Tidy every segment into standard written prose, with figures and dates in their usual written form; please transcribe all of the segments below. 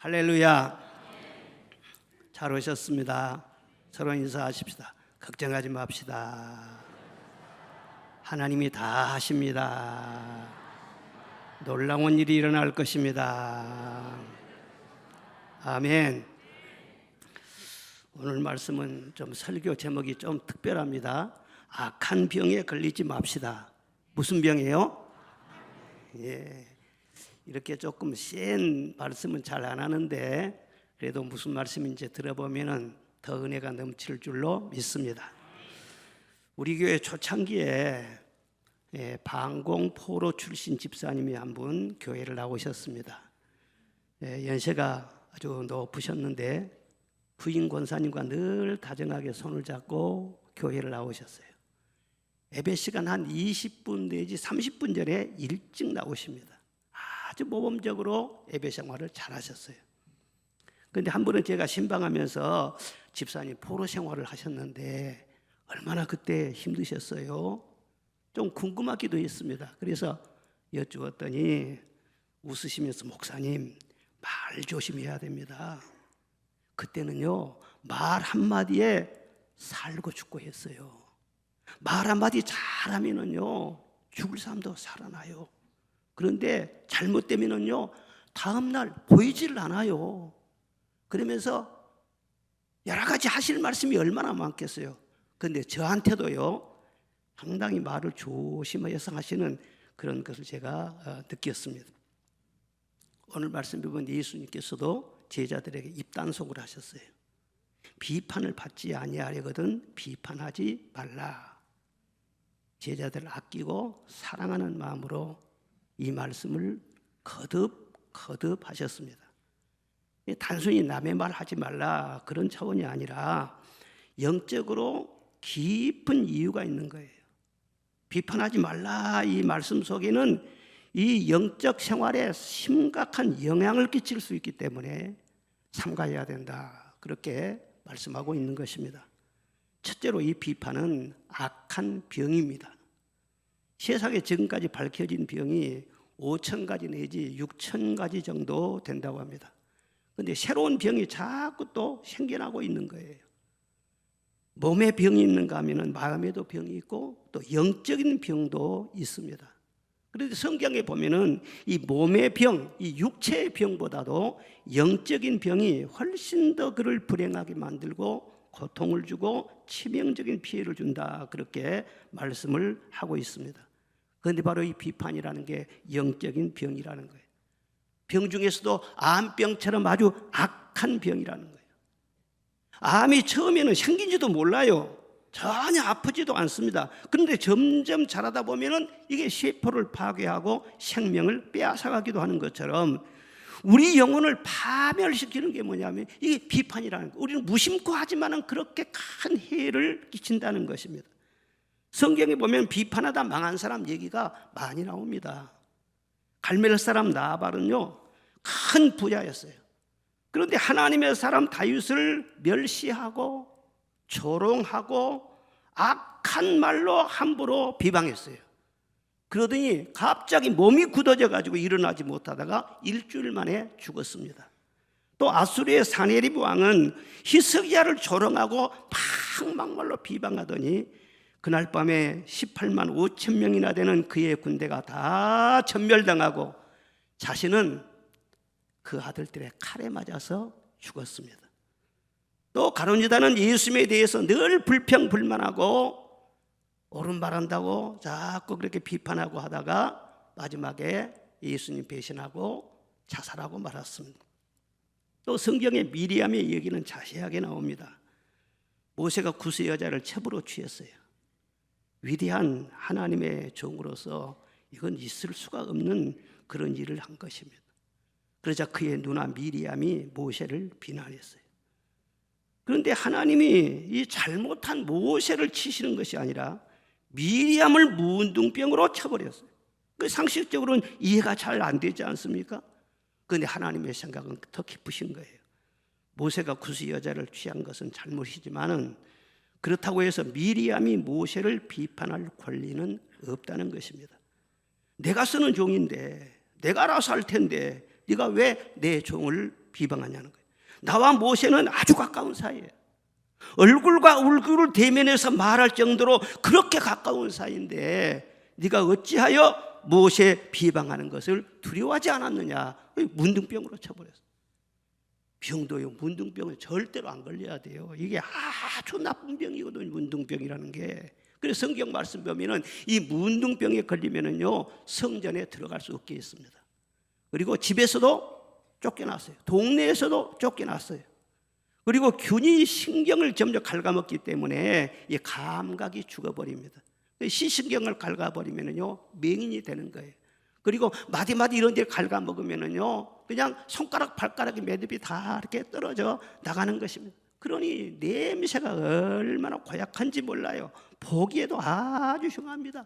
할렐루야. 잘 오셨습니다. 서로 인사하십시다. 걱정하지 맙시다. 하나님이 다 하십니다. 놀라운 일이 일어날 것입니다. 아멘. 오늘 말씀은 좀 설교 제목이 좀 특별합니다. 악한 병에 걸리지 맙시다. 무슨 병이에요? 이렇게 조금 센 말씀은 잘 안 하는데 그래도 무슨 말씀인지 들어보면 더 은혜가 넘칠 줄로 믿습니다. 우리 교회 초창기에 방공포로 출신 집사님이 한 분 교회를 나오셨습니다. 연세가 아주 높으셨는데 부인 권사님과 늘 다정하게 손을 잡고 교회를 나오셨어요. 예배 시간 한 20분 내지 30분 전에 일찍 나오십니다. 아주 모범적으로 예배 생활을 잘 하셨어요. 그런데 한 번은 제가 신방하면서 집사님 포로 생활을 하셨는데 얼마나 그때 힘드셨어요? 좀 궁금하기도 했습니다. 그래서 여쭈었더니 웃으시면서 목사님 말 조심해야 됩니다. 그때는요 말 한마디에 살고 죽고 했어요. 말 한마디 잘하면은요 죽을 사람도 살아나요. 그런데 잘못되면은요 다음날 보이질 않아요. 그러면서 여러 가지 하실 말씀이 얼마나 많겠어요. 그런데 저한테도요 상당히 말을 조심해서 하시는 그런 것을 제가 느꼈습니다. 오늘 말씀 부분 예수님께서도 제자들에게 입단속을 하셨어요. 비판을 받지 아니하려거든 비판하지 말라. 제자들을 아끼고 사랑하는 마음으로 이 말씀을 거듭 하셨습니다. 단순히 남의 말 하지 말라 그런 차원이 아니라 영적으로 깊은 이유가 있는 거예요. 비판하지 말라 이 말씀 속에는 이 영적 생활에 심각한 영향을 끼칠 수 있기 때문에 삼가해야 된다 그렇게 말씀하고 있는 것입니다. 첫째로 이 비판은 악한 병입니다. 세상에 지금까지 밝혀진 병이 5,000가지 내지 6,000가지 정도 된다고 합니다. 그런데 새로운 병이 자꾸 또 생겨나고 있는 거예요. 몸에 병이 있는가 하면 마음에도 병이 있고 또 영적인 병도 있습니다. 그런데 성경에 보면은 이 몸의 병, 이 육체의 병보다도 영적인 병이 훨씬 더 그를 불행하게 만들고 고통을 주고 치명적인 피해를 준다 그렇게 말씀을 하고 있습니다. 그런데 바로 이 비판이라는 게 영적인 병이라는 거예요. 병 중에서도 암병처럼 아주 악한 병이라는 거예요. 암이 처음에는 생긴지도 몰라요. 전혀 아프지도 않습니다. 그런데 점점 자라다 보면은 이게 세포를 파괴하고 생명을 빼앗아가기도 하는 것처럼 우리 영혼을 파멸시키는 게 뭐냐면 이게 비판이라는 거예요. 우리는 무심코 하지만은 그렇게 큰 해를 끼친다는 것입니다. 성경에 보면 비판하다 망한 사람 얘기가 많이 나옵니다. 갈멜 사람 나발은요 큰 부자였어요. 그런데 하나님의 사람 다윗을 멸시하고 조롱하고 악한 말로 함부로 비방했어요. 그러더니 갑자기 몸이 굳어져 가지고 일어나지 못하다가 일주일 만에 죽었습니다. 또 아수르의 사네립 왕은 히스기야를 조롱하고 막말로 비방하더니 그날 밤에 18만 5천 명이나 되는 그의 군대가 다 전멸당하고 자신은 그 아들들의 칼에 맞아서 죽었습니다. 또 가룟 유다는 예수님에 대해서 늘 불평불만하고 옳은 말한다고 자꾸 그렇게 비판하고 하다가 마지막에 예수님 배신하고 자살하고 말았습니다. 또 성경에 미리암의 얘기는 자세하게 나옵니다. 모세가 구스 여자를 첩으로 취했어요. 위대한 하나님의 종으로서 이건 있을 수가 없는 그런 일을 한 것입니다. 그러자 그의 누나 미리암이 모세를 비난했어요. 그런데 하나님이 이 잘못한 모세를 치시는 것이 아니라 미리암을 문둥병으로 쳐버렸어요. 그 상식적으로는 이해가 잘 안 되지 않습니까? 그런데 하나님의 생각은 더 깊으신 거예요. 모세가 구스 여자를 취한 것은 잘못이지만은 그렇다고 해서 미리암이 모세를 비판할 권리는 없다는 것입니다. 내가 쓰는 종인데 내가 알아서 할 텐데 네가 왜 내 종을 비방하냐는 거예요. 나와 모세는 아주 가까운 사이예요. 얼굴과 얼굴을 대면해서 말할 정도로 그렇게 가까운 사이인데 네가 어찌하여 모세 비방하는 것을 두려워하지 않았느냐. 문둥병으로 쳐버렸어요. 병도요, 문둥병은 절대로 안 걸려야 돼요. 이게 아주 나쁜 병이거든요, 문둥병이라는 게. 그래서 성경 말씀 보면은 이 문둥병에 걸리면은요 성전에 들어갈 수 없게 했습니다. 그리고 집에서도 쫓겨났어요. 동네에서도 쫓겨났어요. 그리고 균이 신경을 점점 갉아먹기 때문에 이 감각이 죽어버립니다. 시신경을 갉아버리면은요 맹인이 되는 거예요. 그리고 마디마디 이런 데 갉아먹으면은요 그냥 손가락 발가락이 매듭이 다 이렇게 떨어져 나가는 것입니다. 그러니 냄새가 얼마나 고약한지 몰라요. 보기에도 아주 흉합니다.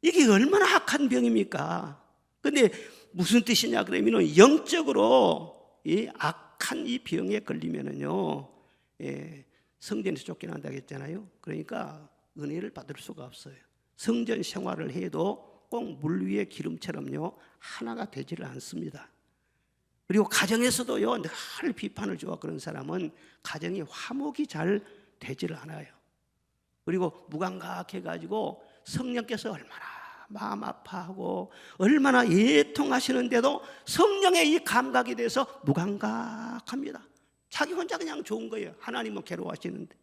이게 얼마나 악한 병입니까? 근데 무슨 뜻이냐 그러면은 영적으로 이 악한 이 병에 걸리면은요 성전에서 쫓겨난다고 했잖아요. 그러니까 은혜를 받을 수가 없어요. 성전 생활을 해도 꼭 물 위에 기름처럼요 하나가 되지를 않습니다. 그리고 가정에서도요 늘 비판을 주고 그런 사람은 가정이 화목이 잘 되지를 않아요. 그리고 무감각해가지고 성령께서 얼마나 마음 아파하고 얼마나 애통하시는데도 성령의 이 감각이 돼서 무감각합니다. 자기 혼자 그냥 좋은 거예요. 하나님은 괴로워하시는데.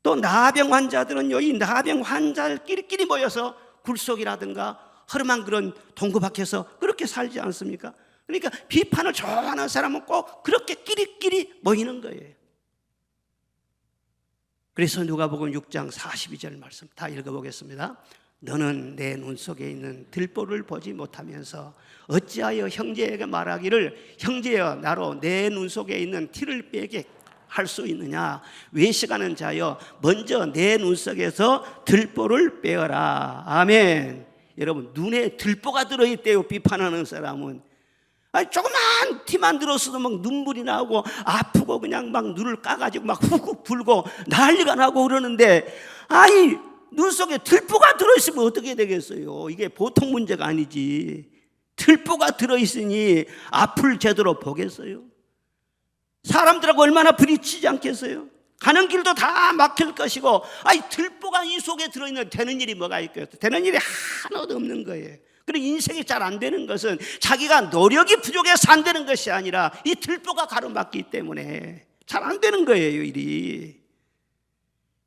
또 나병 환자들은요 이 나병 환자끼리끼리 모여서 굴속이라든가 허름한 그런 동굴 밖에서 그렇게 살지 않습니까? 그러니까 비판을 좋아하는 사람은 꼭 그렇게 끼리끼리 모이는 거예요. 그래서 누가복음 6장 42절 말씀 다 읽어보겠습니다. 너는 내 눈 속에 있는 들보를 보지 못하면서 어찌하여 형제에게 말하기를 형제여 나로 내 눈 속에 있는 티를 빼게 할 수 있느냐. 외식하는 자여 먼저 내 눈 속에서 들보를 빼어라. 아멘. 여러분 눈에 들보가 들어있대요. 비판하는 사람은. 아니, 조그만 티만 들었어도 막 눈물이 나고 아프고 그냥 막 눈을 까가지고 막 훅훅 불고 난리가 나고 그러는데 아니 눈 속에 들보가 들어있으면 어떻게 되겠어요? 이게 보통 문제가 아니지. 들보가 들어있으니 앞을 제대로 보겠어요? 사람들하고 얼마나 부딪히지 않겠어요? 가는 길도 다 막힐 것이고 아니 들보가 이 속에 들어있는 되는 일이 뭐가 있겠어요? 되는 일이 하나도 없는 거예요. 그리고 인생이 잘 안 되는 것은 자기가 노력이 부족해서 안 되는 것이 아니라 이 들보가 가로막기 때문에 잘 안 되는 거예요, 일이.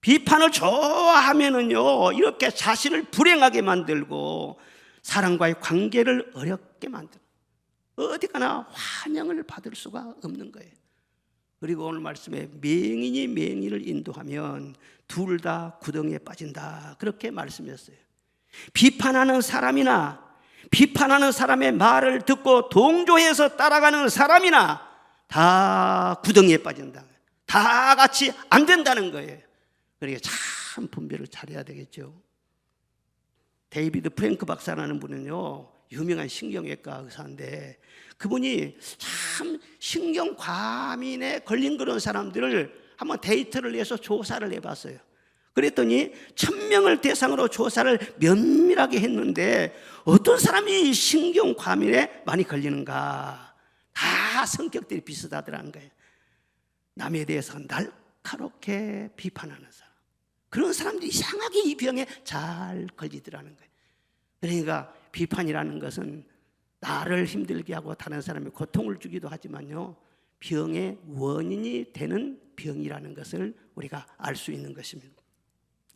비판을 좋아하면은요, 이렇게 자신을 불행하게 만들고 사람과의 관계를 어렵게 만들어. 어디 가나 환영을 받을 수가 없는 거예요. 그리고 오늘 말씀에 맹인이 맹인을 인도하면 둘 다 구덩이에 빠진다. 그렇게 말씀했어요. 비판하는 사람이나 비판하는 사람의 말을 듣고 동조해서 따라가는 사람이나 다 구덩이에 빠진다. 다 같이 안 된다는 거예요. 그러니까 참 분별을 잘해야 되겠죠. 데이비드 프랭크 박사라는 분은요 유명한 신경외과 의사인데 그분이 참 신경과민에 걸린 그런 사람들을 한번 데이터를 내서 조사를 해봤어요. 그랬더니 1000명을 대상으로 조사를 면밀하게 했는데 어떤 사람이 신경과민에 많이 걸리는가? 다 성격들이 비슷하더라는 거예요. 남에 대해서 날카롭게 비판하는 사람, 그런 사람들이 이상하게 이 병에 잘 걸리더라는 거예요. 그러니까 비판이라는 것은 나를 힘들게 하고 다른 사람의 고통을 주기도 하지만요 병의 원인이 되는 병이라는 것을 우리가 알 수 있는 것입니다.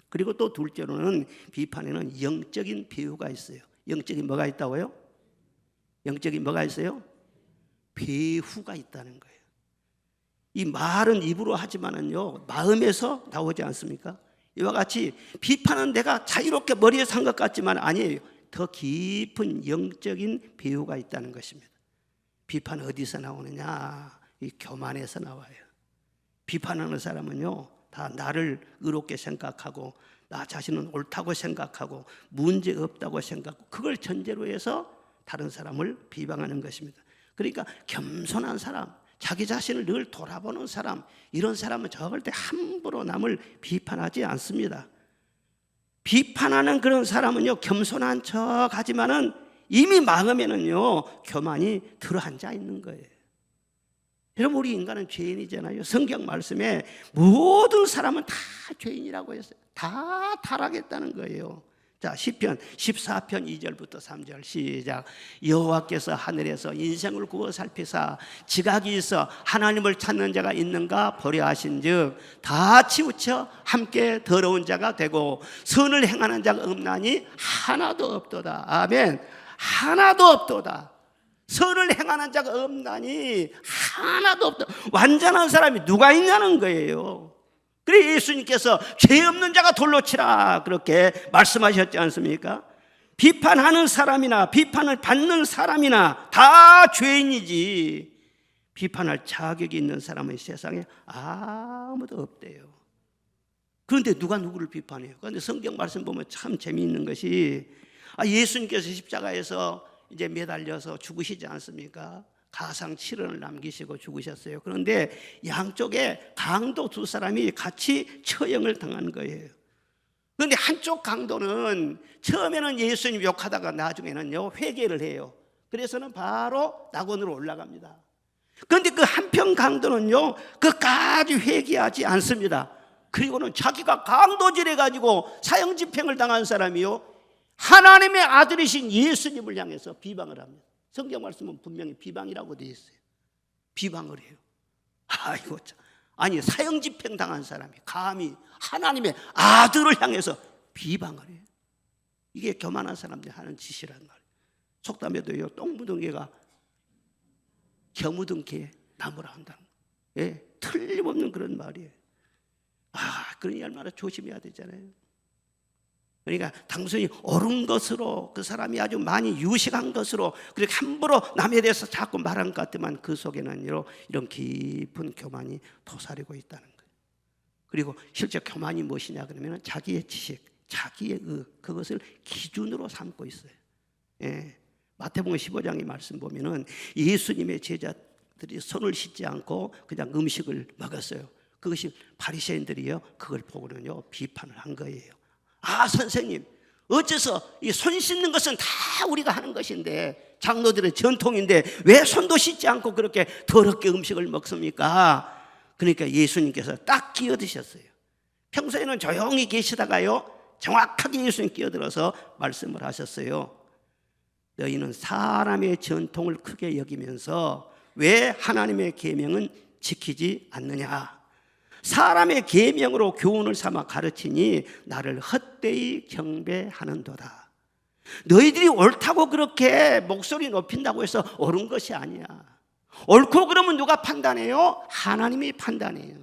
그리고 또 둘째로는 비판에는 영적인 배후가 있어요. 영적인 뭐가 있다고요? 영적인 뭐가 있어요? 배후가 있다는 거예요. 이 말은 입으로 하지만은요 마음에서 나오지 않습니까? 이와 같이 비판은 내가 자유롭게 머리에서 한 것 같지만 아니에요. 더 깊은 영적인 배후가 있다는 것입니다. 비판은 어디서 나오느냐? 이 교만에서 나와요. 비판하는 사람은요 다 나를 의롭게 생각하고 나 자신은 옳다고 생각하고 문제 없다고 생각하고 그걸 전제로 해서 다른 사람을 비방하는 것입니다. 그러니까 겸손한 사람, 자기 자신을 늘 돌아보는 사람, 이런 사람은 절대 함부로 남을 비판하지 않습니다. 비판하는 그런 사람은요 겸손한 척 하지만은 이미 마음에는요 교만이 들어앉아 있는 거예요. 여러분, 우리 인간은 죄인이잖아요. 성경 말씀에 모든 사람은 다 죄인이라고 했어요. 다 타락했다는 거예요. 자, 시편 14편 2절부터 3절 시작. 여호와께서 하늘에서 인생을 구워 살피사 지각이 있어 하나님을 찾는 자가 있는가 보려 하신즉 다 치우쳐 함께 더러운 자가 되고 선을 행하는 자가 없나니 하나도 없도다. 아멘. 하나도 없도다. 선을 행하는 자가 없나니 하나도 없다. 완전한 사람이 누가 있냐는 거예요. 그래 예수님께서 죄 없는 자가 돌로 치라 그렇게 말씀하셨지 않습니까? 비판하는 사람이나 비판을 받는 사람이나 다 죄인이지 비판할 자격이 있는 사람은 세상에 아무도 없대요. 그런데 누가 누구를 비판해요? 그런데 성경 말씀 보면 참 재미있는 것이 예수님께서 십자가에서 이제 매달려서 죽으시지 않습니까? 가상 7원을 남기시고 죽으셨어요. 그런데 양쪽에 강도 두 사람이 같이 처형을 당한 거예요. 그런데 한쪽 강도는 처음에는 예수님 욕하다가 나중에는요 회개를 해요. 그래서는 바로 낙원으로 올라갑니다. 그런데 그 한편 강도는요 끝까지 회개하지 않습니다. 그리고는 자기가 강도질해가지고 사형집행을 당한 사람이요 하나님의 아들이신 예수님을 향해서 비방을 합니다. 성경 말씀은 분명히 비방이라고 되어 있어요. 비방을 해요. 아이고 참. 아니 사형집행 당한 사람이 감히 하나님의 아들을 향해서 비방을 해요. 이게 교만한 사람들이 하는 짓이란 말이에요. 속담에도요 똥 묻은 개가 겨 묻은 개에 나무라 한다는 거예요. 예, 틀림없는 그런 말이에요. 그러니 얼마나 조심해야 되잖아요. 그러니까 단순히 옳은 것으로 그 사람이 아주 많이 유식한 것으로 그렇게 함부로 남에 대해서 자꾸 말한 것 같지만 그 속에는 이런 깊은 교만이 도사리고 있다는 거예요. 그리고 실제 교만이 무엇이냐 그러면 자기의 지식, 자기의 그것을 기준으로 삼고 있어요. 예. 마태복음 15장의 말씀 보면은 예수님의 제자들이 손을 씻지 않고 그냥 음식을 먹었어요. 그것이 바리새인들이요 그걸 보고는요 비판을 한 거예요. 선생님 어째서 이 손 씻는 것은 다 우리가 하는 것인데 장로들의 전통인데 왜 손도 씻지 않고 그렇게 더럽게 음식을 먹습니까? 그러니까 예수님께서 딱 끼어드셨어요. 평소에는 조용히 계시다가요 정확하게 예수님 끼어들어서 말씀을 하셨어요. 너희는 사람의 전통을 크게 여기면서 왜 하나님의 계명은 지키지 않느냐? 사람의 계명으로 교훈을 삼아 가르치니 나를 헛되이 경배하는도다. 너희들이 옳다고 그렇게 목소리 높인다고 해서 옳은 것이 아니야. 옳고 그러면 누가 판단해요? 하나님이 판단해요.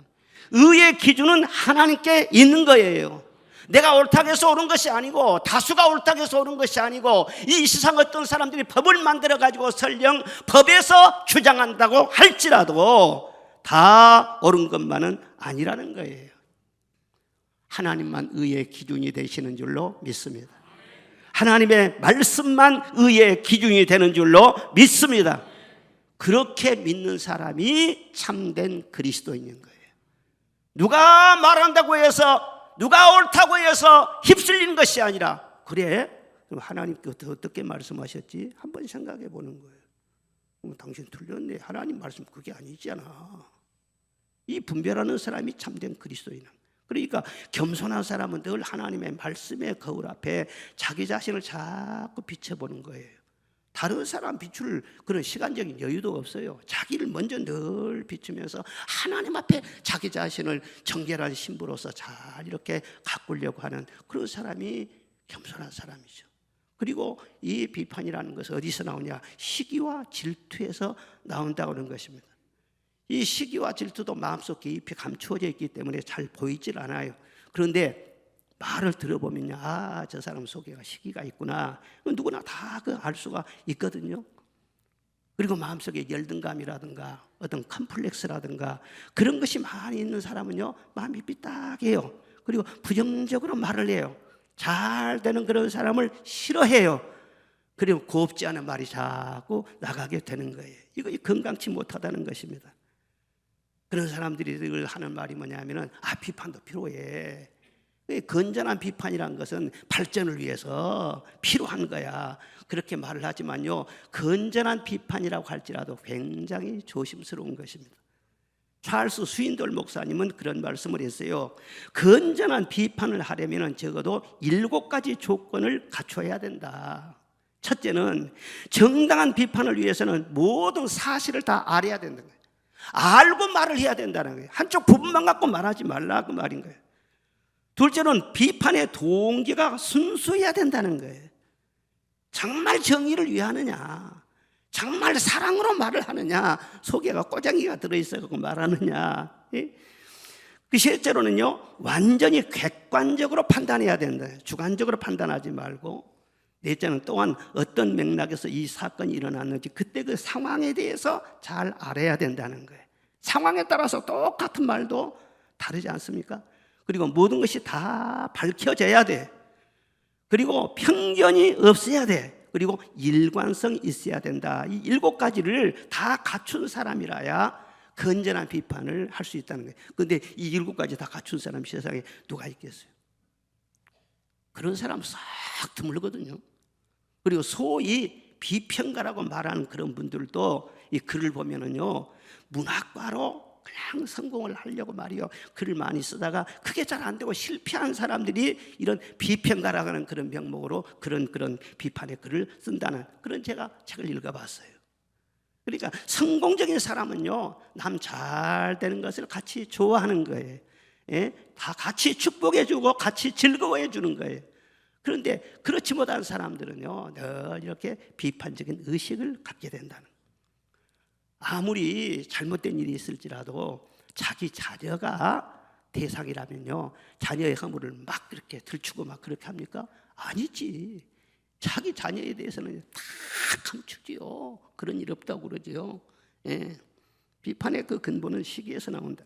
의의 기준은 하나님께 있는 거예요. 내가 옳다고 해서 옳은 것이 아니고 다수가 옳다고 해서 옳은 것이 아니고 이 세상 어떤 사람들이 법을 만들어 가지고 설령 법에서 주장한다고 할지라도 다 옳은 것만은 아니라는 거예요. 하나님만 의의 기준이 되시는 줄로 믿습니다. 하나님의 말씀만 의의 기준이 되는 줄로 믿습니다. 그렇게 믿는 사람이 참된 그리스도인인 거예요. 누가 말한다고 해서 누가 옳다고 해서 휩쓸리는 것이 아니라 그래? 그럼 하나님께서 어떻게 말씀하셨지? 한번 생각해 보는 거예요. 당신 틀렸네. 하나님 말씀 그게 아니잖아. 이 분별하는 사람이 참된 그리스도인. 그러니까 겸손한 사람은 늘 하나님의 말씀의 거울 앞에 자기 자신을 자꾸 비춰보는 거예요. 다른 사람 비출 그런 시간적인 여유도 없어요. 자기를 먼저 늘 비추면서 하나님 앞에 자기 자신을 정결한 신부로서 잘 이렇게 가꾸려고 하는 그런 사람이 겸손한 사람이죠. 그리고 이 비판이라는 것은 어디서 나오냐? 시기와 질투에서 나온다고 하는 것입니다. 이 시기와 질투도 마음속 깊이 감추어져 있기 때문에 잘 보이질 않아요. 그런데 말을 들어보면요, 저 사람 속에 시기가 있구나. 누구나 다 알 수가 있거든요. 그리고 마음속에 열등감이라든가 어떤 컴플렉스라든가 그런 것이 많이 있는 사람은요, 마음이 삐딱해요. 그리고 부정적으로 말을 해요. 잘 되는 그런 사람을 싫어해요. 그리고 곱지 않은 말이 자꾸 나가게 되는 거예요. 이거 건강치 못하다는 것입니다. 그런 사람들이 늘 하는 말이 뭐냐면은 비판도 필요해. 건전한 비판이란 것은 발전을 위해서 필요한 거야. 그렇게 말을 하지만요, 건전한 비판이라고 할지라도 굉장히 조심스러운 것입니다. 찰스 스윈돌 목사님은 그런 말씀을 했어요. 건전한 비판을 하려면 적어도 7가지 조건을 갖춰야 된다. 첫째는 정당한 비판을 위해서는 모든 사실을 다 알아야 된다는 거예요. 알고 말을 해야 된다는 거예요. 한쪽 부분만 갖고 말하지 말라 그 말인 거예요. 둘째는 비판의 동기가 순수해야 된다는 거예요. 정말 정의를 위하느냐, 정말 사랑으로 말을 하느냐, 속에가 꼬장이가 들어있어서 말하느냐. 그 셋째로는요, 완전히 객관적으로 판단해야 된다. 주관적으로 판단하지 말고. 넷째는 또한 어떤 맥락에서 이 사건이 일어났는지 그때 그 상황에 대해서 잘 알아야 된다는 거예요. 상황에 따라서 똑같은 말도 다르지 않습니까? 그리고 모든 것이 다 밝혀져야 돼. 그리고 편견이 없어야 돼. 그리고 일관성이 있어야 된다. 이 7가지를 다 갖춘 사람이라야 건전한 비판을 할 수 있다는 거예요. 그런데 이 7가지 다 갖춘 사람이 세상에 누가 있겠어요? 그런 사람 싹 드물거든요. 그리고 소위 비평가라고 말하는 그런 분들도 이 글을 보면은요, 문학과로 그냥 성공을 하려고 말이요, 글을 많이 쓰다가 그게 잘 안 되고 실패한 사람들이 이런 비평가라고 하는 그런 명목으로 그런 비판의 글을 쓴다는 그런 제가 책을 읽어봤어요. 그러니까 성공적인 사람은요, 남 잘 되는 것을 같이 좋아하는 거예요. 다 같이 축복해주고 같이 즐거워해주는 거예요. 그런데 그렇지 못한 사람들은요, 늘 이렇게 비판적인 의식을 갖게 된다는 거예요. 아무리 잘못된 일이 있을지라도 자기 자녀가 대상이라면요, 자녀의 허물을 막 그렇게 들추고 막 그렇게 합니까? 아니지. 자기 자녀에 대해서는 다 감추지요. 그런 일 없다고 그러지요. 비판의 그 근본은 시기에서 나온다.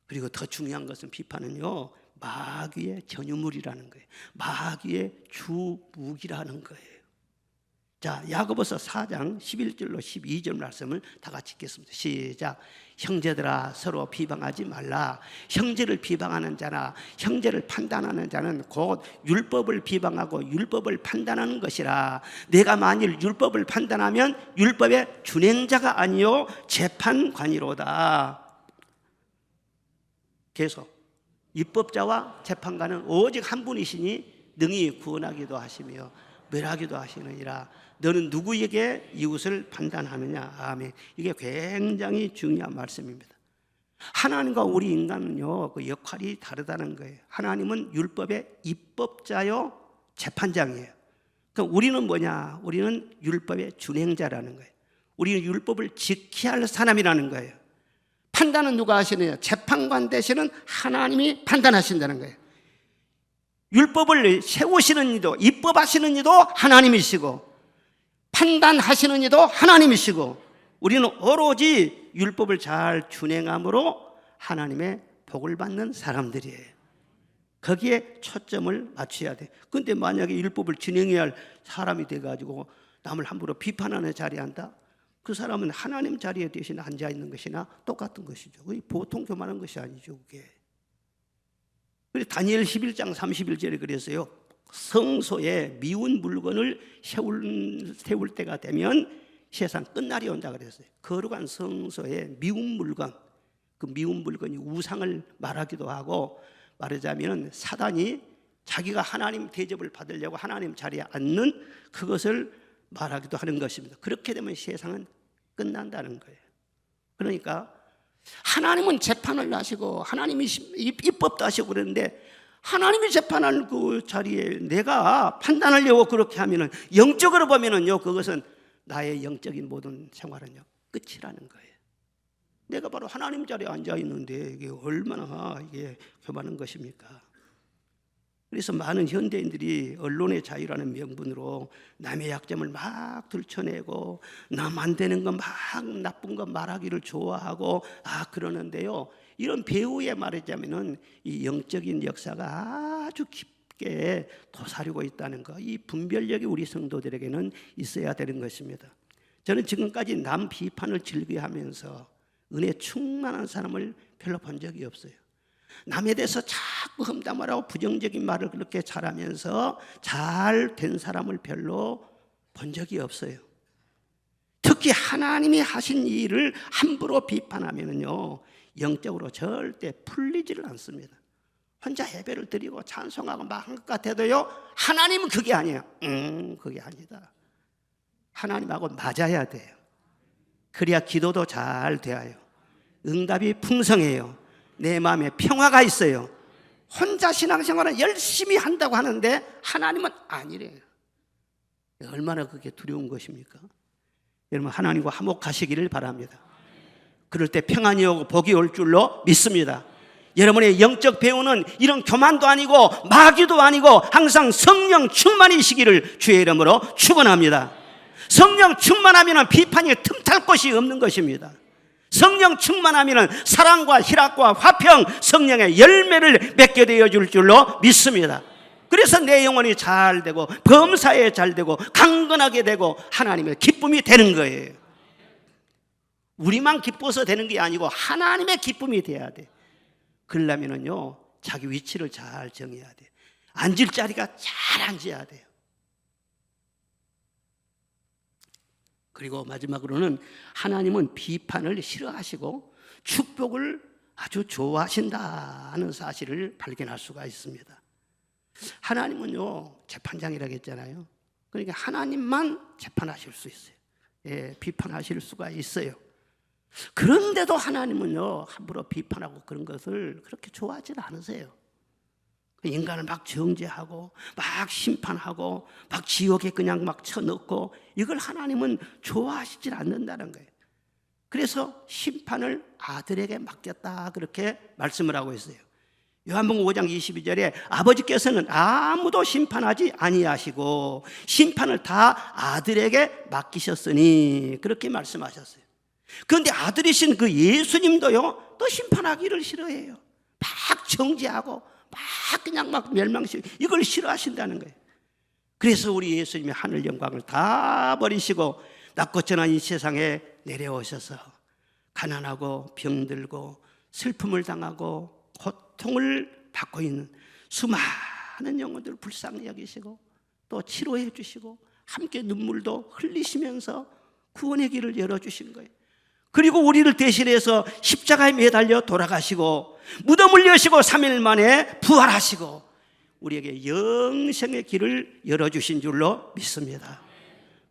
그리고 더 중요한 것은 비판은요, 마귀의 전유물이라는 거예요. 마귀의 주무기라는 거예요. 자, 야고보서 4장 11절로 12절 말씀을 다 같이 읽겠습니다. 시작. 형제들아, 서로 비방하지 말라. 형제를 비방하는 자나 형제를 판단하는 자는 곧 율법을 비방하고 율법을 판단하는 것이라. 내가 만일 율법을 판단하면 율법의 준행자가 아니요 재판관이로다. 계속, 입법자와 재판관은 오직 한 분이시니 능히 구원하기도 하시며 멸하기도 하시느니라. 너는 누구에게 이웃을 판단하느냐. 아멘. 이게 굉장히 중요한 말씀입니다. 하나님과 우리 인간은요, 그 역할이 다르다는 거예요. 하나님은 율법의 입법자요 재판장이에요. 그러니까 우리는 뭐냐? 우리는 율법의 준행자라는 거예요. 우리는 율법을 지켜야 할 사람이라는 거예요. 판단은 누가 하시느냐? 재판관 되시는 하나님이 판단하신다는 거예요. 율법을 세우시는 이도, 입법하시는 이도 하나님이시고 판단하시는 이도 하나님이시고, 우리는 오로지 율법을 잘 준행함으로 하나님의 복을 받는 사람들이에요. 거기에 초점을 맞춰야 돼. 그런데 만약에 율법을 진행해야 할 사람이 돼가지고 남을 함부로 비판하는 자리에 앉아, 그 사람은 하나님 자리에 대신 앉아있는 것이나 똑같은 것이죠. 그게 보통 교만한 것이 아니죠. 그게. 그래서 다니엘 11장 31절에 그랬어요. 성소에 미운 물건을 세울 때가 되면 세상 끝날이 온다 그랬어요. 거룩한 성소에 미운 물건, 그 미운 물건이 우상을 말하기도 하고, 말하자면 사단이 자기가 하나님 대접을 받으려고 하나님 자리에 앉는 그것을 말하기도 하는 것입니다. 그렇게 되면 세상은 끝난다는 거예요. 그러니까 하나님은 재판을 하시고 하나님이 입법도 하시고 그러는데, 하나님이 재판하는 그 자리에 내가 판단하려고 그렇게 하면은, 영적으로 보면은요, 그것은 나의 영적인 모든 생활은요 끝이라는 거예요. 내가 바로 하나님 자리에 앉아 있는데 이게 얼마나 이게 교만한 것입니까? 그래서 많은 현대인들이 언론의 자유라는 명분으로 남의 약점을 막 들춰내고 남 안 되는 거 막 나쁜 거 말하기를 좋아하고 그러는데요, 이런 배후에 말하자면은 이 영적인 역사가 아주 깊게 도사리고 있다는 거, 이 분별력이 우리 성도들에게는 있어야 되는 것입니다. 저는 지금까지 남 비판을 즐겨하면서 은혜 충만한 사람을 별로 본 적이 없어요. 남에 대해서 자꾸 험담을 하고 부정적인 말을 그렇게 잘하면서 잘 된 사람을 별로 본 적이 없어요. 특히 하나님이 하신 일을 함부로 비판하면요, 영적으로 절대 풀리지를 않습니다. 혼자 예배를 드리고 찬송하고 막 한 것 같아도요, 하나님은 그게 아니에요. 그게 아니다. 하나님하고 맞아야 돼요. 그래야 기도도 잘 돼요. 응답이 풍성해요. 내 마음에 평화가 있어요. 혼자 신앙생활은 열심히 한다고 하는데 하나님은 아니래요. 얼마나 그게 두려운 것입니까? 여러분, 하나님과 화목하시기를 바랍니다. 그럴 때 평안이 오고 복이 올 줄로 믿습니다. 여러분의 영적 배우는 이런 교만도 아니고 마귀도 아니고 항상 성령 충만이시기를 주의 이름으로 축원합니다. 성령 충만하면 비판이 틈탈 곳이 없는 것입니다. 성령 충만하면 사랑과 희락과 화평, 성령의 열매를 맺게 되어 줄 줄로 믿습니다. 그래서 내 영혼이 잘 되고 범사에 잘 되고 강건하게 되고 하나님의 기쁨이 되는 거예요. 우리만 기뻐서 되는 게 아니고 하나님의 기쁨이 돼야 돼. 그러려면요, 자기 위치를 잘 정해야 돼. 앉을 자리가 잘 앉아야 돼요. 그리고 마지막으로는 하나님은 비판을 싫어하시고 축복을 아주 좋아하신다는 사실을 발견할 수가 있습니다. 하나님은요, 재판장이라고 했잖아요. 그러니까 하나님만 재판하실 수 있어요. 예, 비판하실 수가 있어요. 그런데도 하나님은요, 함부로 비판하고 그런 것을 그렇게 좋아하지 않으세요. 인간을 막 정죄하고 막 심판하고 막 지옥에 그냥 막 쳐넣고, 이걸 하나님은 좋아하시질 않는다는 거예요. 그래서 심판을 아들에게 맡겼다, 그렇게 말씀을 하고 있어요. 요한복음 5장 22절에 아버지께서는 아무도 심판하지 아니하시고 심판을 다 아들에게 맡기셨으니, 그렇게 말씀하셨어요. 그런데 아들이신 그 예수님도요, 또 심판하기를 싫어해요. 막 정죄하고 막 그냥 막 멸망시키고, 이걸 싫어하신다는 거예요. 그래서 우리 예수님이 하늘 영광을 다 버리시고 낮고 천한 이 세상에 내려오셔서 가난하고 병들고 슬픔을 당하고 고통을 받고 있는 수많은 영혼들을 불쌍히 여기시고 또 치료해 주시고 함께 눈물도 흘리시면서 구원의 길을 열어주신 거예요. 그리고 우리를 대신해서 십자가에 매달려 돌아가시고 무덤을 여시고 3일 만에 부활하시고 우리에게 영생의 길을 열어주신 줄로 믿습니다.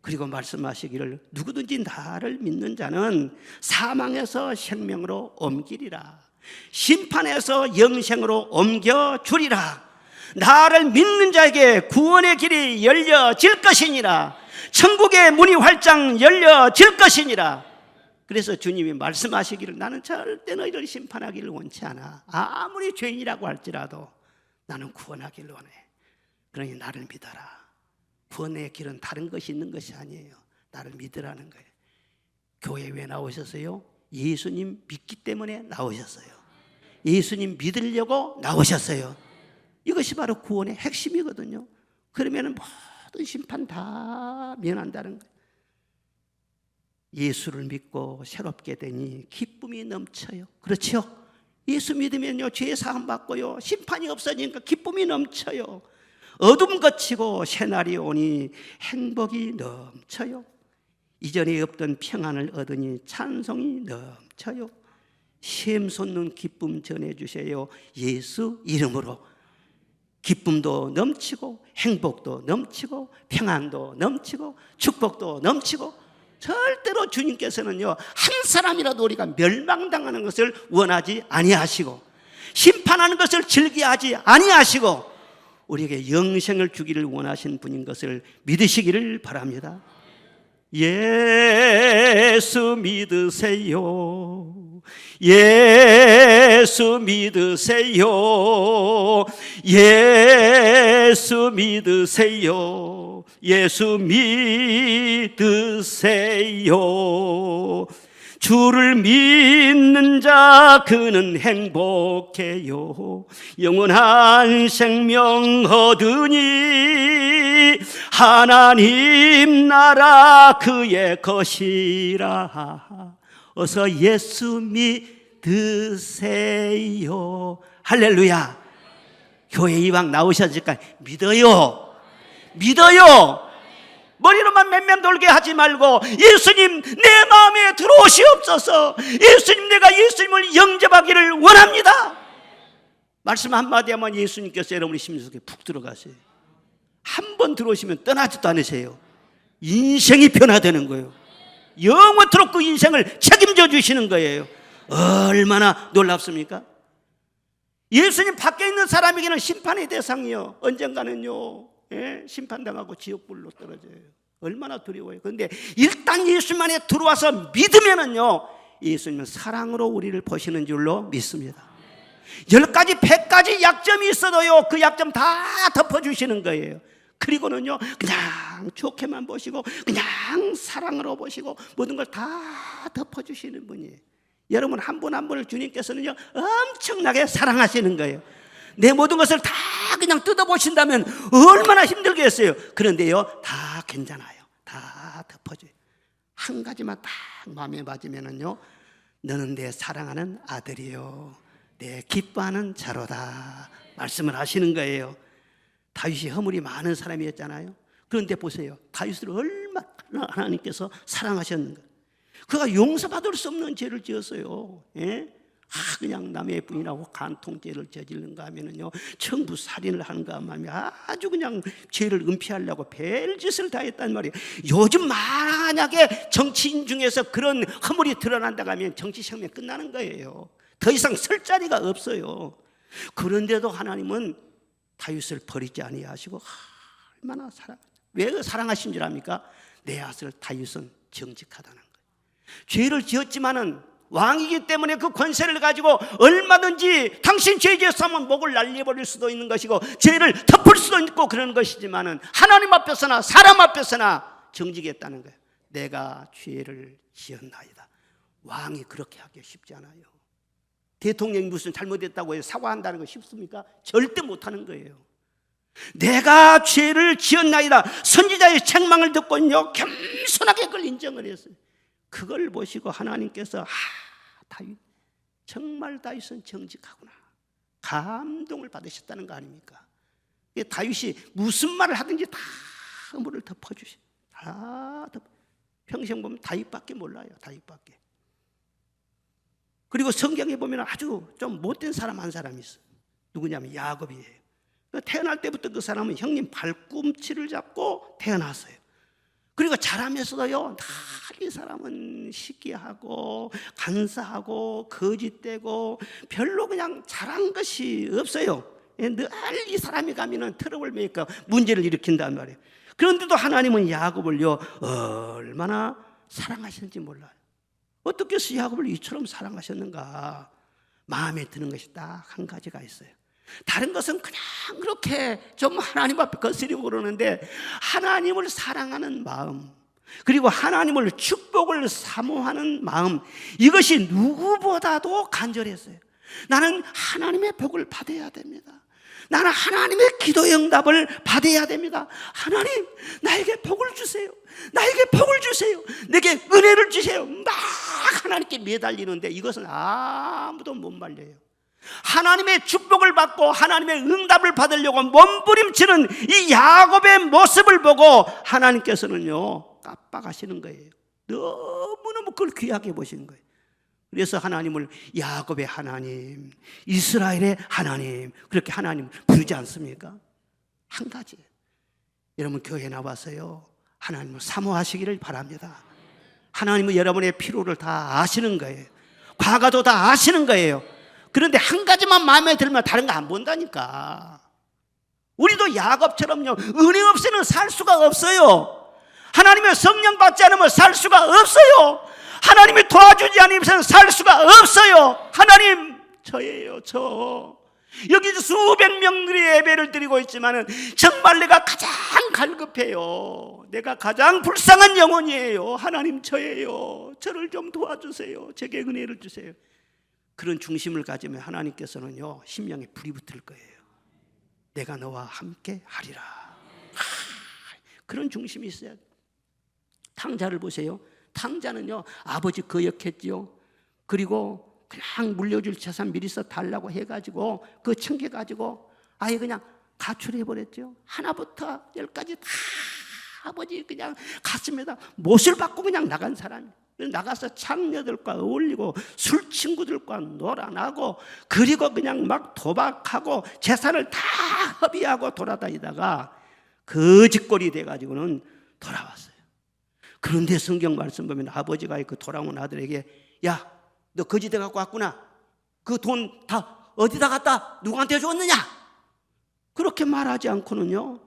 그리고 말씀하시기를 누구든지 나를 믿는 자는 사망에서 생명으로 옮기리라, 심판에서 영생으로 옮겨주리라. 나를 믿는 자에게 구원의 길이 열려질 것이니라. 천국의 문이 활짝 열려질 것이니라. 그래서 주님이 말씀하시기를 나는 절대 너희를 심판하기를 원치 않아. 아무리 죄인이라고 할지라도 나는 구원하기를 원해. 그러니 나를 믿어라. 구원의 길은 다른 것이 있는 것이 아니에요. 나를 믿으라는 거예요. 교회 왜 나오셨어요? 예수님 믿기 때문에 나오셨어요. 예수님 믿으려고 나오셨어요. 이것이 바로 구원의 핵심이거든요. 그러면 모든 심판 다 면한다는 거예요. 예수를 믿고 새롭게 되니 기쁨이 넘쳐요. 그렇죠? 예수 믿으면요, 죄 사함 받고요, 심판이 없어지니까 기쁨이 넘쳐요. 어둠 거치고 새날이 오니 행복이 넘쳐요. 이전에 없던 평안을 얻으니 찬송이 넘쳐요. 샘솟는 기쁨 전해주세요. 예수 이름으로 기쁨도 넘치고 행복도 넘치고 평안도 넘치고 축복도 넘치고, 절대로 주님께서는요, 한 사람이라도 우리가 멸망당하는 것을 원하지 아니하시고 심판하는 것을 즐겨하지 아니하시고 우리에게 영생을 주기를 원하신 분인 것을 믿으시기를 바랍니다. 예수 믿으세요. 예수 믿으세요. 예수 믿으세요. 예수 믿으세요. 주를 믿는 자 그는 행복해요. 영원한 생명 얻으니 하나님 나라 그의 것이라. 어서 예수 믿으세요. 할렐루야. 교회 이왕 나오셨으니까 믿어요. 믿어요. 머리로만 맴맴 돌게 하지 말고 예수님 내 마음에 들어오시옵소서. 예수님, 내가 예수님을 영접하기를 원합니다. 말씀 한마디 하면 예수님께서 여러분의 심령 속에 푹 들어가세요. 한 번 들어오시면 떠나지도 않으세요. 인생이 변화되는 거예요. 영원토록 그 인생을 책임져 주시는 거예요. 얼마나 놀랍습니까? 예수님 밖에 있는 사람에게는 심판의 대상이요, 언젠가는요, 심판당하고 지옥불로 떨어져요. 얼마나 두려워요. 그런데 일단 예수님 안에 들어와서 믿으면은요, 예수님은 사랑으로 우리를 보시는 줄로 믿습니다. 10가지 100가지 약점이 있어도요, 그 약점 다 덮어주시는 거예요. 그리고는요, 그냥 좋게만 보시고 그냥 사랑으로 보시고 모든 걸 다 덮어주시는 분이에요. 여러분 한 분 한 분을 주님께서는요 엄청나게 사랑하시는 거예요. 내 모든 것을 다 그냥 뜯어보신다면 얼마나 힘들겠어요. 그런데요, 다 괜찮아요. 다 덮어줘요. 한 가지만 딱 마음에 맞으면은요, 너는 내 사랑하는 아들이요, 내 기뻐하는 자로다 말씀을 하시는 거예요. 다윗이 허물이 많은 사람이었잖아요. 그런데 보세요, 다윗을 얼마나 하나님께서 사랑하셨는가. 그가 용서받을 수 없는 죄를 지었어요. 그냥 남의 부인하고 간통죄를 저지른가 하면은요, 청부살인을 하는가 하면 아주 그냥 죄를 은폐하려고 별짓을 다 했단 말이에요. 요즘 만약에 정치인 중에서 그런 허물이 드러난다고 하면 정치 생명 끝나는 거예요. 더 이상 설 자리가 없어요. 그런데도 하나님은 다윗을 버리지 아니하시고 얼마나 왜 사랑하신 줄 압니까? 내 아들 다윗은 정직하다는 거예요. 죄를 지었지만은 왕이기 때문에 그 권세를 가지고 얼마든지 당신 죄 지었으면 목을 날려버릴 수도 있는 것이고 죄를 덮을 수도 있고 그런 것이지만은 하나님 앞에서나 사람 앞에서나 정직했다는 거예요. 내가 죄를 지었나이다. 왕이 그렇게 하기 쉽지 않아요. 대통령이 무슨 잘못했다고 해서 사과한다는 거 쉽습니까? 절대 못하는 거예요. 내가 죄를 지었나이다. 선지자의 책망을 듣고요, 겸손하게 그걸 인정을 했어요. 그걸 보시고 하나님께서 다윗, 정말 다윗은 정직하구나, 감동을 받으셨다는 거 아닙니까? 다윗이 무슨 말을 하든지 다 허물을 덮어주셔. 평생 보면 다윗밖에 몰라요. 다윗밖에. 그리고 성경에 보면 아주 좀 못된 사람 한 사람이 있어요. 누구냐면 야곱이에요. 태어날 때부터 그 사람은 형님 발꿈치를 잡고 태어났어요. 그리고 자라면서도요, 다 이 사람은 시기하고 간사하고 거짓되고 별로 그냥 잘한 것이 없어요. 늘 이 사람이 가면은 트러블 메이커, 문제를 일으킨단 말이에요. 그런데도 하나님은 야곱을요 얼마나 사랑하시는지 몰라요. 어떻게 해서 야곱을 이처럼 사랑하셨는가? 마음에 드는 것이 딱 한 가지가 있어요. 다른 것은 그냥 그렇게 좀 하나님 앞에 거스리고 그러는데, 하나님을 사랑하는 마음, 그리고 하나님을 축복을 사모하는 마음, 이것이 누구보다도 간절했어요. 나는 하나님의 복을 받아야 됩니다. 나는 하나님의 기도 응답을 받아야 됩니다. 하나님, 나에게 복을 주세요. 나에게 복을 주세요. 내게 은혜를 주세요. 막 하나님께 매달리는데 이것은 아무도 못 말려요. 하나님의 축복을 받고 하나님의 응답을 받으려고 몸부림치는 이 야곱의 모습을 보고 하나님께서는요 깜빡하시는 거예요. 너무너무 그걸 귀하게 보시는 거예요. 그래서 하나님을 야곱의 하나님, 이스라엘의 하나님, 그렇게 하나님 부르지 않습니까? 한 가지, 여러분 교회 나와서요 하나님을 사모하시기를 바랍니다. 하나님은 여러분의 필요를 다 아시는 거예요. 과거도 다 아시는 거예요. 그런데 한 가지만 마음에 들면 다른 거 안 본다니까. 우리도 야곱처럼요 은혜 없이는 살 수가 없어요. 하나님의 성령 받지 않으면 살 수가 없어요. 하나님이 도와주지 않으면 살 수가 없어요. 하나님, 저예요, 저. 여기 수백 명들이 예배를 드리고 있지만은 정말 내가 가장 갈급해요. 내가 가장 불쌍한 영혼이에요. 하나님, 저예요. 저를 좀 도와주세요. 제게 은혜를 주세요. 그런 중심을 가지면 하나님께서는요 심령에 불이 붙을 거예요. 내가 너와 함께 하리라. 그런 중심이 있어야 돼요. 탕자를 보세요. 탕자는요 아버지 거역했지요. 그리고 그냥 물려줄 재산 미리 써 달라고 해가지고 그 챙겨가지고 아예 그냥 가출해버렸죠. 하나부터 열까지 다 아버지 그냥 가슴에다 못을 받고 그냥 나간 사람이에요. 나가서 창녀들과 어울리고 술 친구들과 놀아나고 그리고 그냥 막 도박하고 재산을 다 허비하고 돌아다니다가 거지꼴이 돼가지고는 돌아왔어요. 그런데 성경 말씀 보면 아버지가 그 돌아온 아들에게 야, 너 거지 돼 갖고 왔구나. 그 돈 다 어디다 갖다 누구한테 줬느냐? 그렇게 말하지 않고는요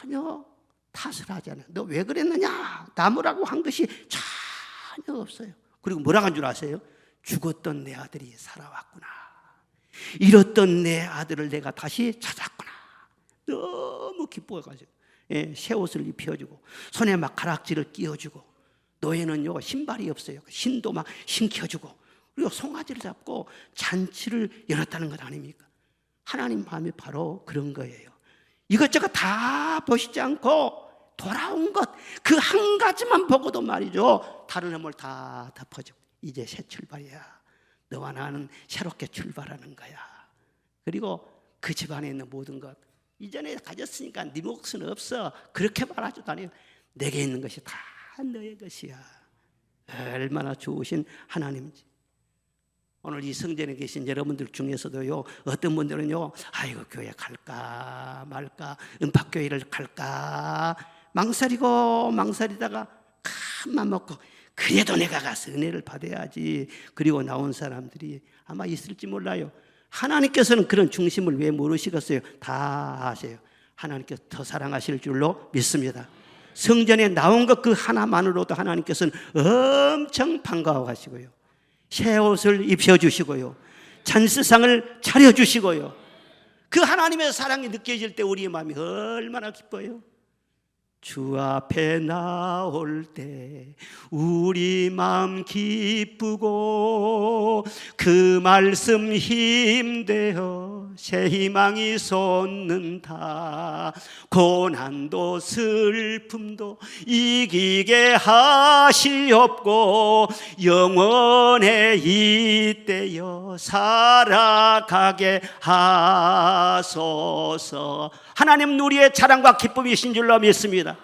전혀 탓을 하지 않아요. 너 왜 그랬느냐? 나무라고 한 것이 전혀 없어요. 그리고 뭐라고 한 줄 아세요? 죽었던 내 아들이 살아왔구나. 잃었던 내 아들을 내가 다시 찾았구나. 너무 기뻐가지고 새 옷을 입혀주고 손에 막 가락지를 끼워주고 노예는요 신발이 없어요. 신도 막 신겨주고 그리고 송아지를 잡고 잔치를 열었다는 것 아닙니까? 하나님 마음이 바로 그런 거예요. 이것저것 다 보시지 않고 돌아온 것 그 한 가지만 보고도 말이죠 다른 허물 다 덮어주고 이제 새 출발이야. 너와 나는 새롭게 출발하는 거야. 그리고 그 집안에 있는 모든 것 이전에 가졌으니까 네 몫은 없어 그렇게 말하지도 않아요. 내게 있는 것이 다 너의 것이야. 얼마나 좋으신 하나님인지. 오늘 이 성전에 계신 여러분들 중에서도요 어떤 분들은요 아이고 교회 갈까 말까 은박교회를 갈까 망설이고 망설이다가 큰맘 먹고 그래도 내가 가서 은혜를 받아야지 그리고 나온 사람들이 아마 있을지 몰라요. 하나님께서는 그런 중심을 왜 모르시겠어요? 다 아세요. 하나님께서 더 사랑하실 줄로 믿습니다. 성전에 나온 것 그 하나만으로도 하나님께서는 엄청 반가워하시고요 새 옷을 입혀주시고요 잔치상을 차려주시고요 그 하나님의 사랑이 느껴질 때 우리의 마음이 얼마나 기뻐요. 주 앞에 나올 때 우리 마음 기쁘고 그 말씀 힘되어 새 희망이 솟는다. 고난도 슬픔도 이기게 하시옵고 영원에 이때여 살아가게 하소서. 하나님 우리의 자랑과 기쁨이신 줄로 믿습니다.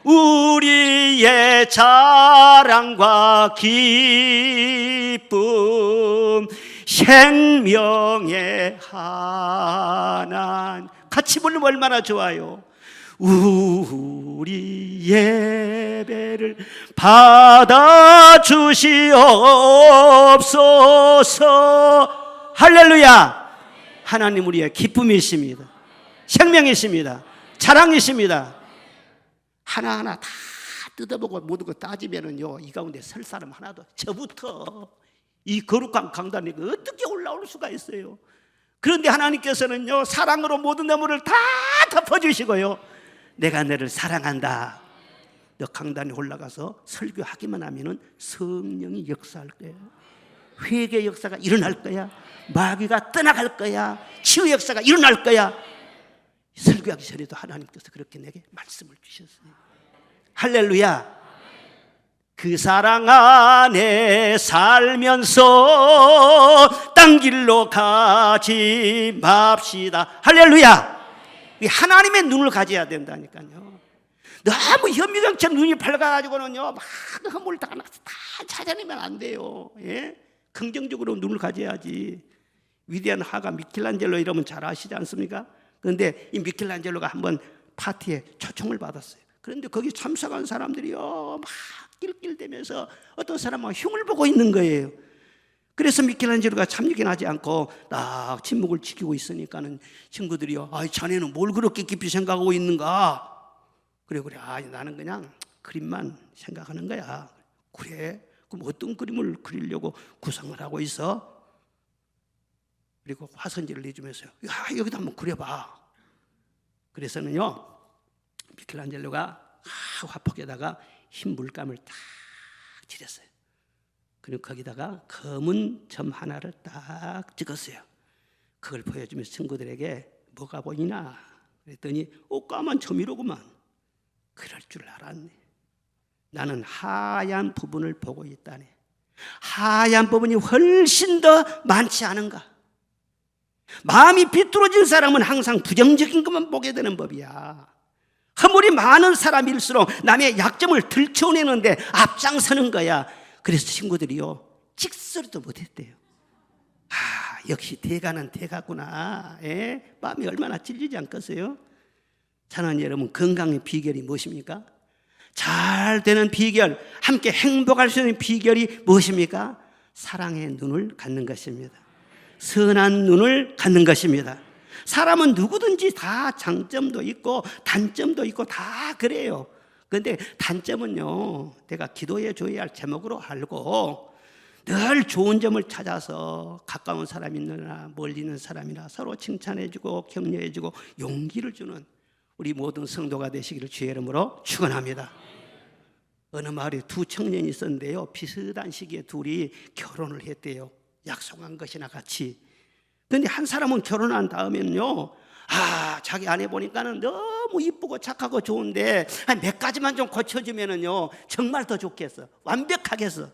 우리의 자랑과 기쁨 생명의 하나님. 같이 부르면 얼마나 좋아요. 우리 예배를 받아주시옵소서. 할렐루야. 하나님 우리의 기쁨이십니다. 생명이십니다. 자랑이십니다. 하나하나 다 뜯어보고 모든 거 따지면은요 이 가운데 설 사람 하나도 저부터 이 거룩한 강단에 어떻게 올라올 수가 있어요. 그런데 하나님께서는요 사랑으로 모든 허물을 다 덮어주시고요 내가 너를 사랑한다. 너 강단에 올라가서 설교하기만 하면은 성령이 역사할 거예요. 회개 역사가 일어날 거야. 마귀가 떠나갈 거야. 치유 역사가 일어날 거야. 설교하기 전에도 하나님께서 그렇게 내게 말씀을 주셨어요. 할렐루야. 그 사랑 안에 살면서 딴 길로 가지 맙시다. 할렐루야. 하나님의 눈을 가져야 된다니까요. 너무 현미경처럼 눈이 밝아가지고는요 막 허물 다 찾아내면 안 돼요. 예? 긍정적으로 눈을 가져야지. 위대한 화가 미켈란젤로 이러면 잘 아시지 않습니까? 그런데 이 미켈란젤로가 한번 파티에 초청을 받았어요. 그런데 거기 참석한 사람들이요 막 낄낄대면서 어떤 사람은 흉을 보고 있는 거예요. 그래서 미켈란젤로가 참여긴 하지 않고 딱 침묵을 지키고 있으니까는 친구들이요 자네는 뭘 그렇게 깊이 생각하고 있는가? 그래 나는 그냥 그림만 생각하는 거야. 그래 그럼 어떤 그림을 그리려고 구상을 하고 있어? 그리고 화선지를 내주면서 여기다 한번 그려봐. 그래서는요 미켈란젤로가 화폭에다가 흰 물감을 딱 칠했어요. 그리고 거기다가 검은 점 하나를 딱 찍었어요. 그걸 보여주면서 친구들에게 뭐가 보이나 그랬더니 까만 점이로구만. 그럴 줄 알았네. 나는 하얀 부분을 보고 있다네. 하얀 부분이 훨씬 더 많지 않은가? 마음이 비뚤어진 사람은 항상 부정적인 것만 보게 되는 법이야. 허물이 많은 사람일수록 남의 약점을 들춰내는데 앞장서는 거야. 그래서 친구들이요, 찍소리도 못했대요. 역시 대가는 대가구나. 마음이 얼마나 찔리지 않겠어요? 사랑하는 여러분, 건강의 비결이 무엇입니까? 잘 되는 비결, 함께 행복할 수 있는 비결이 무엇입니까? 사랑의 눈을 갖는 것입니다. 선한 눈을 갖는 것입니다. 사람은 누구든지 다 장점도 있고 단점도 있고 다 그래요. 그런데 단점은요, 내가 기도해 줘야 할 제목으로 알고 늘 좋은 점을 찾아서 가까운 사람이나 멀리 있는 사람이나 서로 칭찬해주고 격려해주고 용기를 주는 우리 모든 성도가 되시기를 주의 이름으로 축원합니다. 어느 마을에 두 청년이 있었는데요, 비슷한 시기에 둘이 결혼을 했대요. 약속한 것이나 같이. 그런데 한 사람은 결혼한 다음에는요, 자기 아내 보니까는 너무 이쁘고 착하고 좋은데 몇 가지만 좀 고쳐주면은요 정말 더 좋겠어, 완벽하겠어.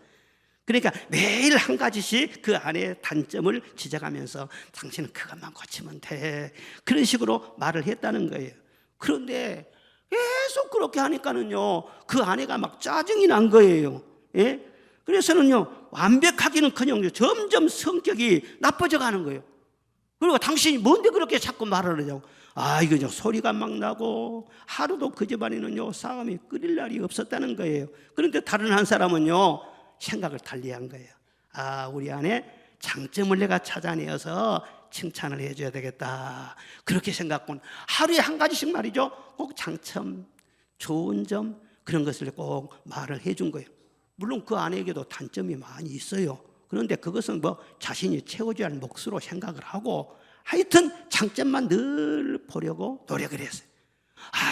그러니까 매일 한 가지씩 그 아내의 단점을 지적하면서 당신은 그것만 고치면 돼, 그런 식으로 말을 했다는 거예요. 그런데 계속 그렇게 하니까는요 그 아내가 막 짜증이 난 거예요. 그래서는요 완벽하기는커녕 점점 성격이 나빠져 가는 거예요. 그리고 당신이 뭔데 그렇게 자꾸 말을 하냐고. 이거 소리가 막 나고 하루도 그 집안에는요 싸움이 끓일 날이 없었다는 거예요. 그런데 다른 한 사람은요 생각을 달리한 거예요. 우리 아내 장점을 내가 찾아내어서 칭찬을 해줘야 되겠다, 그렇게 생각하고 하루에 한 가지씩 말이죠, 꼭 장점, 좋은 점, 그런 것을 꼭 말을 해준 거예요. 물론 그 아내에게도 단점이 많이 있어요. 그런데 그것은 자신이 채워줘야 할 몫으로 생각을 하고 하여튼 장점만 늘 보려고 노력을 했어요.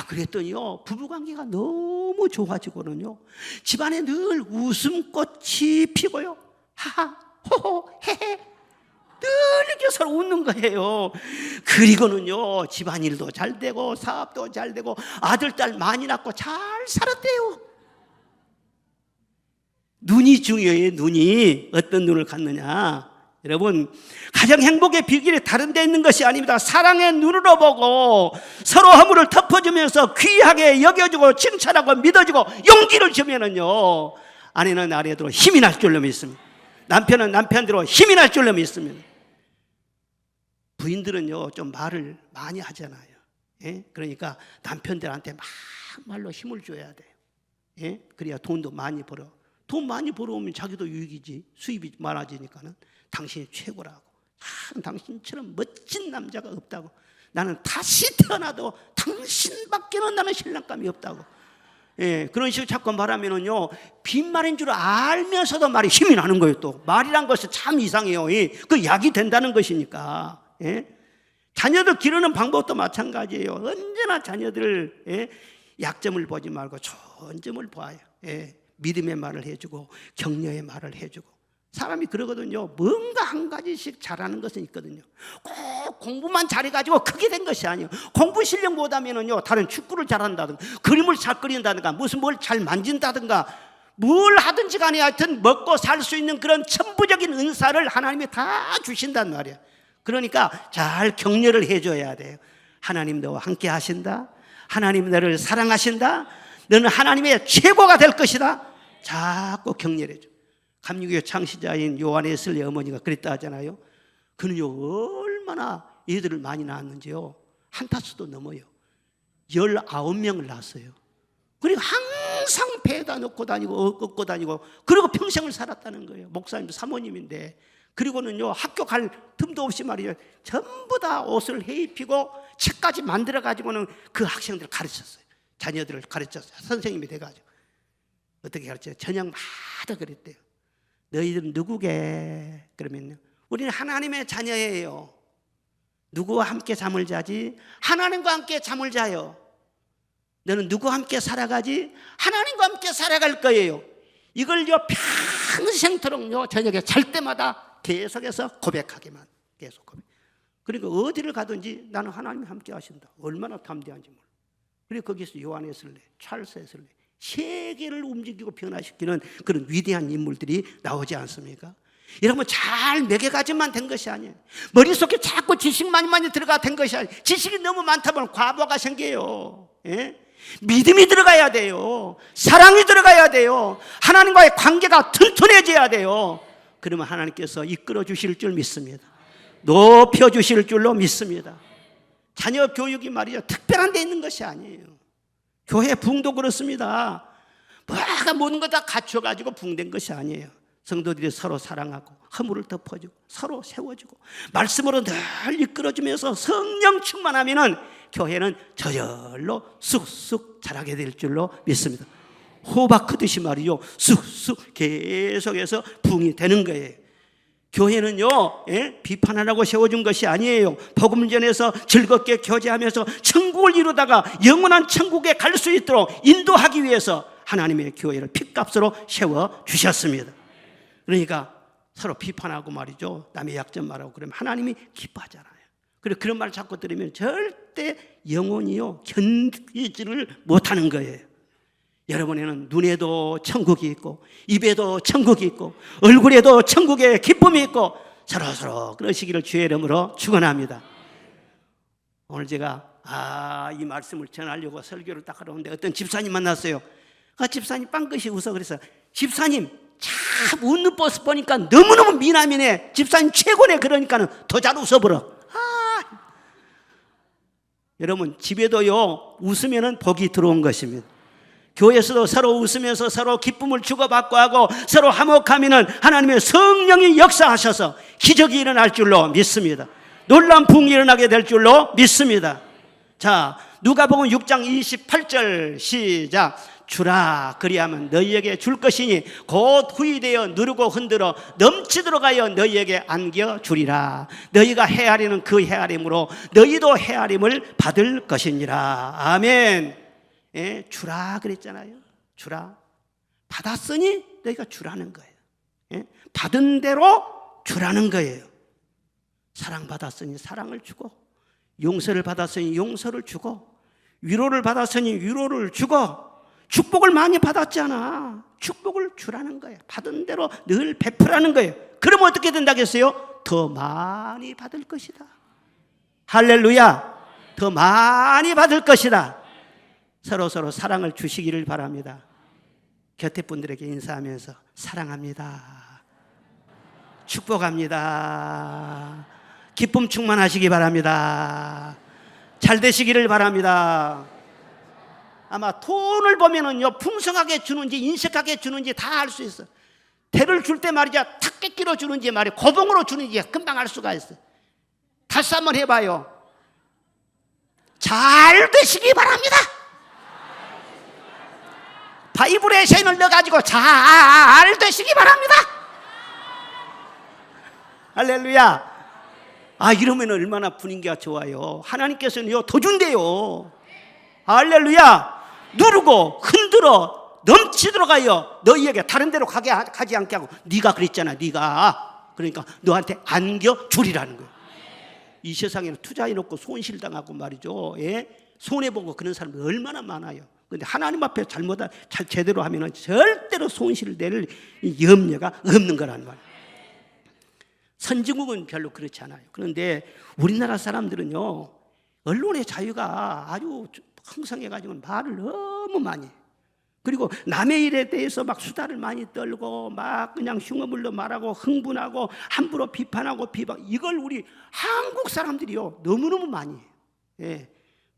그랬더니요 부부관계가 너무 좋아지고는요 집안에 늘 웃음꽃이 피고요, 하하 호호 헤헤 늘 이렇게 서로 웃는 거예요. 그리고는요 집안일도 잘 되고 사업도 잘 되고 아들 딸 많이 낳고 잘 살았대요. 눈이 중요해요. 눈이 어떤 눈을 갖느냐. 여러분, 가정 행복의 비결이 다른 데 있는 것이 아닙니다. 사랑의 눈으로 보고 서로 허물을 덮어주면서 귀하게 여겨주고 칭찬하고 믿어주고 용기를 주면은요 아내는 아내대로 힘이 날 줄로 믿습니다. 남편은 남편대로 힘이 날 줄로 믿습니다. 부인들은요 좀 말을 많이 하잖아요. 그러니까 남편들한테 막 말로 힘을 줘야 돼요. 그래야 돈도 많이 벌어. 돈 많이 벌어오면 자기도 유익이지. 수입이 많아지니까는 당신이 최고라고. 당신처럼 멋진 남자가 없다고. 나는 다시 태어나도 당신밖에는 나는 신랑감이 없다고. 그런 식으로 자꾸 말하면은요 빈말인 줄 알면서도 말이 힘이 나는 거예요. 또 말이란 것이 참 이상해요. 그 약이 된다는 것이니까. 자녀들 기르는 방법도 마찬가지예요. 언제나 자녀들 약점을 보지 말고 좋은 점을 봐요. 믿음의 말을 해주고 격려의 말을 해주고. 사람이 그러거든요. 뭔가 한 가지씩 잘하는 것은 있거든요. 꼭 공부만 잘해가지고 크게 된 것이 아니에요. 공부 실력 못하면은요 다른 축구를 잘한다든가 그림을 잘 그린다든가 무슨 뭘 잘 만진다든가 뭘 하든지 간에 하여튼 먹고 살 수 있는 그런 천부적인 은사를 하나님이 다 주신단 말이에요. 그러니까 잘 격려를 해줘야 돼요. 하나님 너와 함께 하신다, 하나님 너를 사랑하신다, 너는 하나님의 최고가 될 것이다, 자꾸 격려를 해줘. 감리교회 창시자인 요한 웨슬리 어머니가 그랬다 하잖아요. 그는요 얼마나 애들을 많이 낳았는지요, 한타수도 넘어요. 19명을 낳았어요. 그리고 항상 배에다 넣고 다니고 얻고 다니고 그리고 평생을 살았다는 거예요. 목사님 사모님인데. 그리고는요 학교 갈 틈도 없이 말이에요 전부 다 옷을 해입히고 책까지 만들어 가지고는 그 학생들을 가르쳤어요. 자녀들을 가르쳤어요. 선생님이 돼가지고. 어떻게 가르쳐요? 저녁마다 그랬대요. 너희들은 누구게? 그러면요 우리는 하나님의 자녀예요. 누구와 함께 잠을 자지? 하나님과 함께 잠을 자요. 너는 누구와 함께 살아가지? 하나님과 함께 살아갈 거예요. 이걸요 평생토록요 저녁에 잘 때마다 계속해서 고백하기만. 계속 고백. 그러니까 어디를 가든지 나는 하나님이 함께 하신다. 얼마나 담대한지 몰라. 그리고 거기서 요한 웨슬리, 찰스 웨슬리 세계를 움직이고 변화시키는 그런 위대한 인물들이 나오지 않습니까? 여러분, 잘 매개가지만 된 것이 아니에요. 머릿속에 자꾸 지식만 많이 들어가 된 것이 아니에요. 지식이 너무 많다 보면 과부하가 생겨요. 예? 믿음이 들어가야 돼요. 사랑이 들어가야 돼요. 하나님과의 관계가 튼튼해져야 돼요. 그러면 하나님께서 이끌어 주실 줄 믿습니다. 높여 주실 줄로 믿습니다. 자녀 교육이 말이죠, 특별한 데 있는 것이 아니에요. 교회 부흥도 그렇습니다. 뭐가 모든 거 다 갖춰가지고 부흥된 것이 아니에요. 성도들이 서로 사랑하고 허물을 덮어주고 서로 세워주고 말씀으로 늘 이끌어주면서 성령 충만하면은 교회는 저절로 쑥쑥 자라게 될 줄로 믿습니다. 호박 크듯이 말이죠, 쑥쑥 계속해서 부흥이 되는 거예요. 교회는요, 비판하라고 세워준 것이 아니에요. 복음 전해서 즐겁게 교제하면서 천국을 이루다가 영원한 천국에 갈 수 있도록 인도하기 위해서 하나님의 교회를 핏값으로 세워주셨습니다. 그러니까 서로 비판하고 말이죠, 남의 약점 말하고 그러면 하나님이 기뻐하잖아요. 그리고 그런 말 자꾸 들으면 절대 영혼이요 견디지를 못하는 거예요. 여러분에는 눈에도 천국이 있고 입에도 천국이 있고 얼굴에도 천국의 기쁨이 있고 서로서로 그러시기를 주의 이름으로 축원합니다. 오늘 제가 이 말씀을 전하려고 설교를 딱 하려는데 어떤 집사님 만났어요. 그 집사님 빵긋이 웃어. 그래서 집사님 참 웃는 버스 보니까 너무너무 미남이네. 집사님 최고네. 그러니까는 더 잘 웃어버려. 여러분, 집에도요 웃으면은 복이 들어온 것입니다. 교회에서도 서로 웃으면서 서로 기쁨을 주고받고 하고 서로 화목하면은 하나님의 성령이 역사하셔서 기적이 일어날 줄로 믿습니다. 놀라운 부흥이 일어나게 될 줄로 믿습니다. 자, 누가복음 6장 28절 시작. 주라 그리하면 너희에게 줄 것이니 곧 후이되어 누르고 흔들어 넘치도록 하여 너희에게 안겨주리라. 너희가 헤아리는 그 헤아림으로 너희도 헤아림을 받을 것이니라. 아멘. 예, 주라 그랬잖아요. 주라. 받았으니 너희가 주라는 거예요. 예? 받은 대로 주라는 거예요. 사랑받았으니 사랑을 주고, 용서를 받았으니 용서를 주고, 위로를 받았으니 위로를 주고, 축복을 많이 받았잖아. 축복을 주라는 거예요. 받은 대로 늘 베푸라는 거예요. 그러면 어떻게 된다겠어요? 더 많이 받을 것이다. 할렐루야. 더 많이 받을 것이다. 서로 사랑을 주시기를 바랍니다. 곁에 분들에게 인사하면서 사랑합니다. 축복합니다. 기쁨 충만하시기 바랍니다. 잘 되시기를 바랍니다. 아마 돈을 보면은요, 풍성하게 주는지 인색하게 주는지 다 알 수 있어. 대를 줄 때 말이죠, 탁깨끼로 주는지 말이야, 고봉으로 주는지 금방 알 수가 있어. 다시 한번 해봐요. 잘 되시기 바랍니다. 바이브레이션을 넣어가지고 잘 되시기 바랍니다. 할렐루야. 이러면 얼마나 분위기가 좋아요. 하나님께서는요 더 준대요. 할렐루야. 누르고 흔들어 넘치도록 하여 너희에게 다른 데로 가지 않게 하고, 네가 그랬잖아. 네가 그러니까 너한테 안겨주리라는 거예요. 이 세상에는 투자해놓고 손실당하고 말이죠, 손해보고 그런 사람들 얼마나 많아요. 근데 하나님 앞에 잘 제대로 하면 절대로 손실될 염려가 없는 거란 말이에요. 선진국은 별로 그렇지 않아요. 그런데 우리나라 사람들은요, 언론의 자유가 아주 흥성해가지고 말을 너무 많이 해요. 그리고 남의 일에 대해서 막 수다를 많이 떨고 막 그냥 흉어물로 말하고 흥분하고 함부로 비판하고 이걸 우리 한국 사람들이요 너무너무 많이 해요.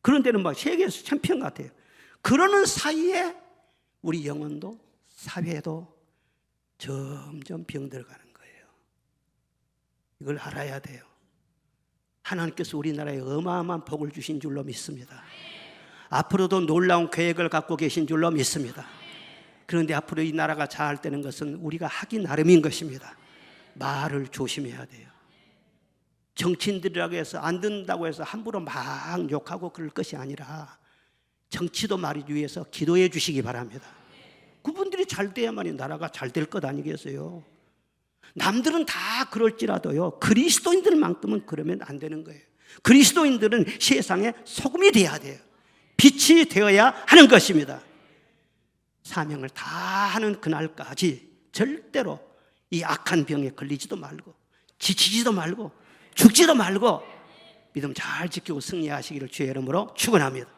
그런 데는 막 세계에서 챔피언 같아요. 그러는 사이에 우리 영혼도 사회도 점점 병들어가는 거예요. 이걸 알아야 돼요. 하나님께서 우리나라에 어마어마한 복을 주신 줄로 믿습니다. 앞으로도 놀라운 계획을 갖고 계신 줄로 믿습니다. 그런데 앞으로 이 나라가 잘 되는 것은 우리가 하기 나름인 것입니다. 말을 조심해야 돼요. 정치인들이라고 해서 안 듣는다고 해서 함부로 막 욕하고 그럴 것이 아니라 정치도 말이기 위해서 기도해 주시기 바랍니다. 그분들이 잘 돼야만이 나라가 잘 될 것 아니겠어요? 남들은 다 그럴지라도요, 그리스도인들만큼은 그러면 안 되는 거예요. 그리스도인들은 세상에 소금이 돼야 돼요. 빛이 되어야 하는 것입니다. 사명을 다 하는 그날까지 절대로 이 악한 병에 걸리지도 말고 지치지도 말고 죽지도 말고 믿음 잘 지키고 승리하시기를 주의 이름으로 축원합니다.